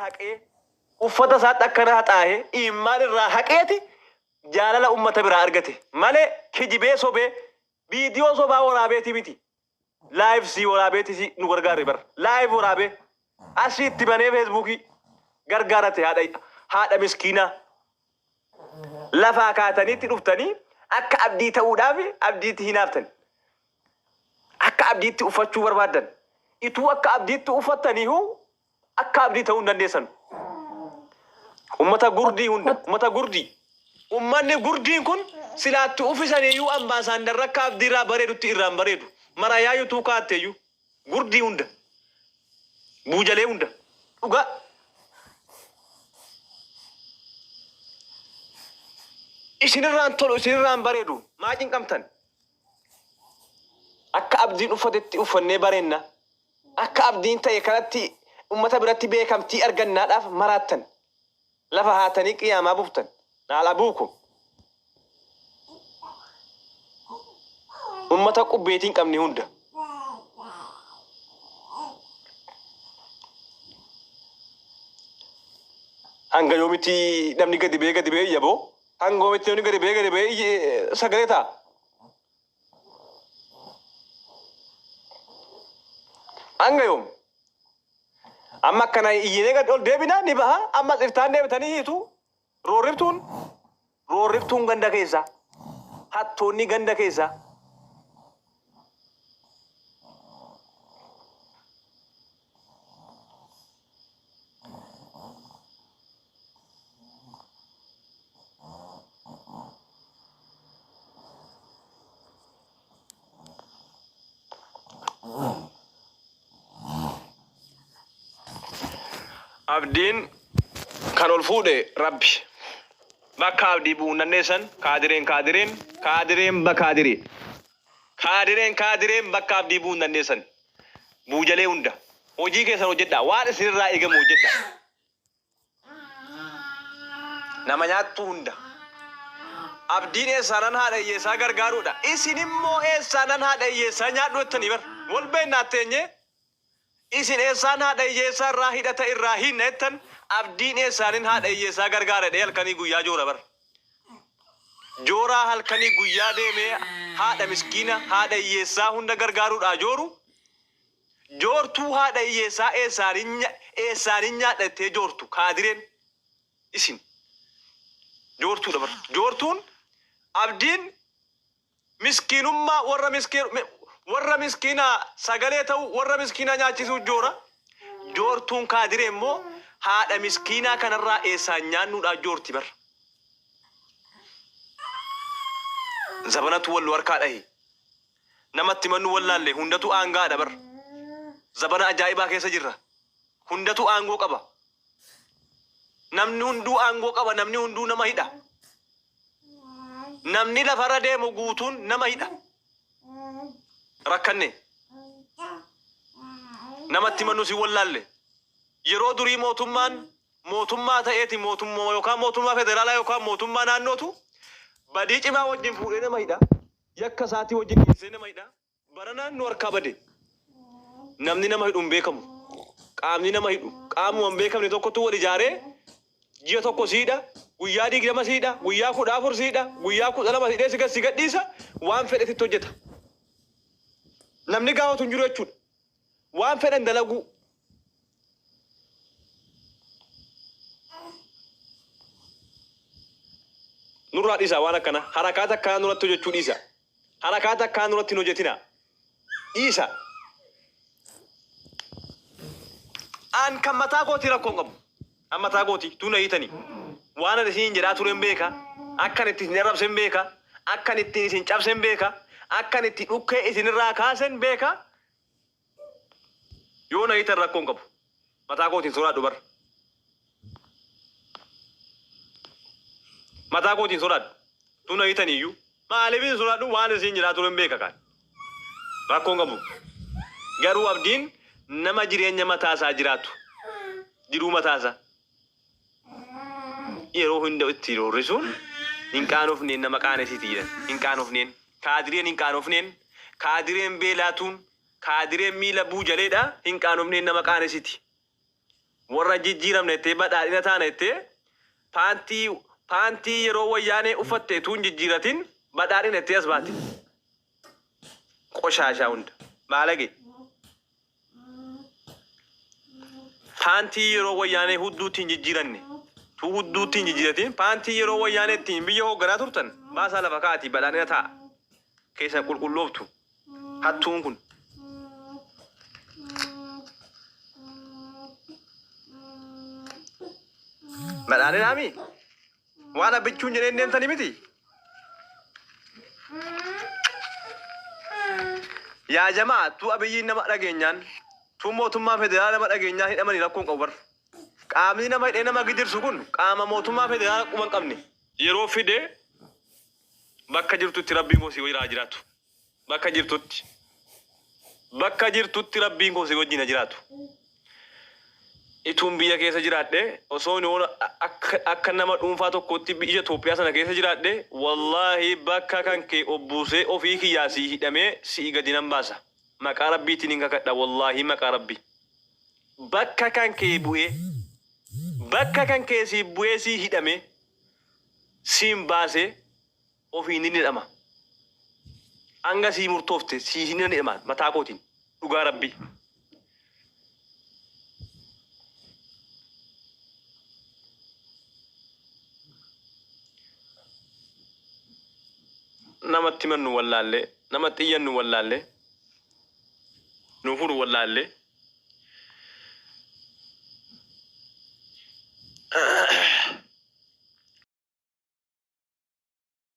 haqee uffata isaatti akkana haxaa'ee immaan irraa haqeeti jaalala ummata biraa argate malee kijibee sobee viidiyoo sobaa waraabeeti miti. Live si waraabeeti si nu gargaare bar live waraabee asitti banee feesbuukii gargaarate haadha miskiinaa lafaa kaataniitti dhuftanii akka abdii ta'uudhaaf abdiitti hinaaftan akka abdiitti uffachuu barbaadan ituu akka abdiitti uffattaniihu akka abdii ta'uu hin dandeessan. Ummata gurdii hunda ummata gurdii ummanni gurdiin kun silaatti uffisaniiyyuu ambaasaandar akka abdiirraa bareedutti irraan bareedu maraayyaa tuu kaatteeyyuu gurdii hunda buujalee hunda dhugaa. Isinirraan tolu isinirraan bareedu maa cinqamtan akka abdiin uffatetti uffannee bareenna akka abdiin ta'e kanatti ummata biratti beekamtii argannaadhaaf maraattan lafa haatanii qiyaamaa buftan naala buuku ummata qubbeetiin qabni hunda. Hanga yoomitti namni gadi bee yaboo hangoomitti namni gadi bee sagalee ta'a. Hanga yoom amma akkana iyyinee gad ol deebinaa ni baha amma xiftaan deebitanii hiitu roorriftuun ganda keessa hattoonni ganda keessa. Abdiin kan ol fuudhe Rabbi bakka abdii bu'uun dandeessan kaadireen bakka abdii bu'uun dandeessan buujalee hunda hojii keessan hojjedha waan isinirraa eegamu hojjedha nama nyaattu hunda abdiin eessaanan haadha hiyyeessaa gargaaruudha isin immoo eessaanan haadha hiyyeessaa nyaadhu jettanii bar wal beennaatteenyee. Isin eessaan haadha hiyyeessaa irraa hidhata irraa hinna jettan abdiin eessaanin haadha hiyyeessaa gargaaradhe halkanii guyyaa joora bar. Jooraa halkanii guyyaa deemee haadha miskiina haadha hiyyeessaa hunda gargaaruudhaa jooru. Joortuu haadha hiyyeessaa eessaanin nyaadhattee joortu kaadireen isin joortuudha bar. Joortuun abdiin miskiinummaa warra miskiina sagalee ta'u warra miskiina nyaachisuu joora. Joortuun kaadiree immoo haadha miskiinaa kanarraa eessaan nyaannuudhaa joorti bar. Zabanatu wallu harkaa dhahe namatti mannu wallaalle hundatu aangaadha bar. Zabana ajaa'ibaa keessa jirra hundatu aangoo qaba. Namni hunduu aangoo qaba namni hunduu nama hidha. Namni lafarra deemu guutuun nama hidha. Rakkanne namatti mannu si wallaalle yeroo durii mootummaa ta'eeti mootummaa yookaan mootummaa federaalaa yookaan mootummaa naannootu badii cimaa wajjin fuudhee nama hidha yakka isaatii wajjin dhiyeessee nama hidha bara naannoo harkaa bade namni nama hidhu hin beekamu qaamni nama hidhu qaamuma hin beekamne tokkotu wal ijaaree ji'a tokko siidha guyyaa 20 siidha guyyaa 14 siidha guyyaa 12 hidhee si gadhiisa waan fedhetti hojjeta. Namni gaafatu hin jiru jechuudha. Waan fedhan dalagu. Nurraa dhiisaa waan akkana harakaata akkaan nuratti hojjechuu dhiisa. Harakaata akkaan nuratti hin hojjetina. Dhiisa. Aan kan mataa kootii rakkoon qabu. An mataa kootii tuuna hiitanii. Waan ani isin jedhaa ture hin beeka. Akkan ittiin isin arrabse hin beeka. Akkan ittiin isin cabse hin beeka. Akkan itti dhukkee isinirraa kaasen beeka. Yoo na hiitan rakkoon qabu. Mataa kootiin sodaadhu bar. Mataa kootiin sodaadhu. Tu na hiitaniiyyuu. Maaliif sodaadhu waan isin jedhaa ture hin beeka kaan. Rakkoon qabu. Garuu abdiin nama jireenya mataasaa jiraatu. Jiruu mataasaa. Yeroo hunda itti roorrisuun hin qaanofneen nama qaanesiitiidha. Hin qaanofneen. Kaadireen hin qaanofneen kaadireen beelaatuun kaadireen miila buujaleedha hin qaanofneen nama qaanesiti. warra jijjiiramne itti badhaadhina taane itti paantii yeroo wayyaanee uffatte tuun jijjiiratin badhaadhina itti as baate qoshaashaa hunda maalage paantii yeroo wayyaanee hudduutiin jijjiiranne tu hudduutiin jijjiiratin paantii yeroo wayyaanee ittiin biyya hoogganaa turtan baasaa lafa kaati badhaadhina ta'a keessa qulqullooftu hattuun kun badhaadhina mi waan abbichuun jedhee deemtanii miti yaa jamaa tu abiyyiin nama dhageenyaan tu mootummaa federaalaa nama dhageenyaan hidhamanii rakkoon qabu bar qaamni nama hidhee nama gidirsu kun qaama mootummaa federaalaa quban qabne yeroo fide bakka jirtutti rabbiin koo si wajjin jiraatu bakka jirtutti rabbiin koo si wajjin jiraatu ituun biyya keessa jiraadhe osoo inni akka nama dhuunfaa tokkotti biyya Itoophiyaa sana keessa jiraadhe wallaahi bakka kan kee obbuusee ofii kiyyaasii hidhamee si'i gadi nan baasa maqaa rabbiitiin hin kakadha wallaahi maqaa rabbii bakka kan kee si bu'ee si hidhamee siin baasee ofii ni hidhama hanga sii murtoofte sii hin hidhama mataa kootiin dhugaa rabbii. namatti mannu wallaalle namatti iyyannu wallaalle nu furu wallaalle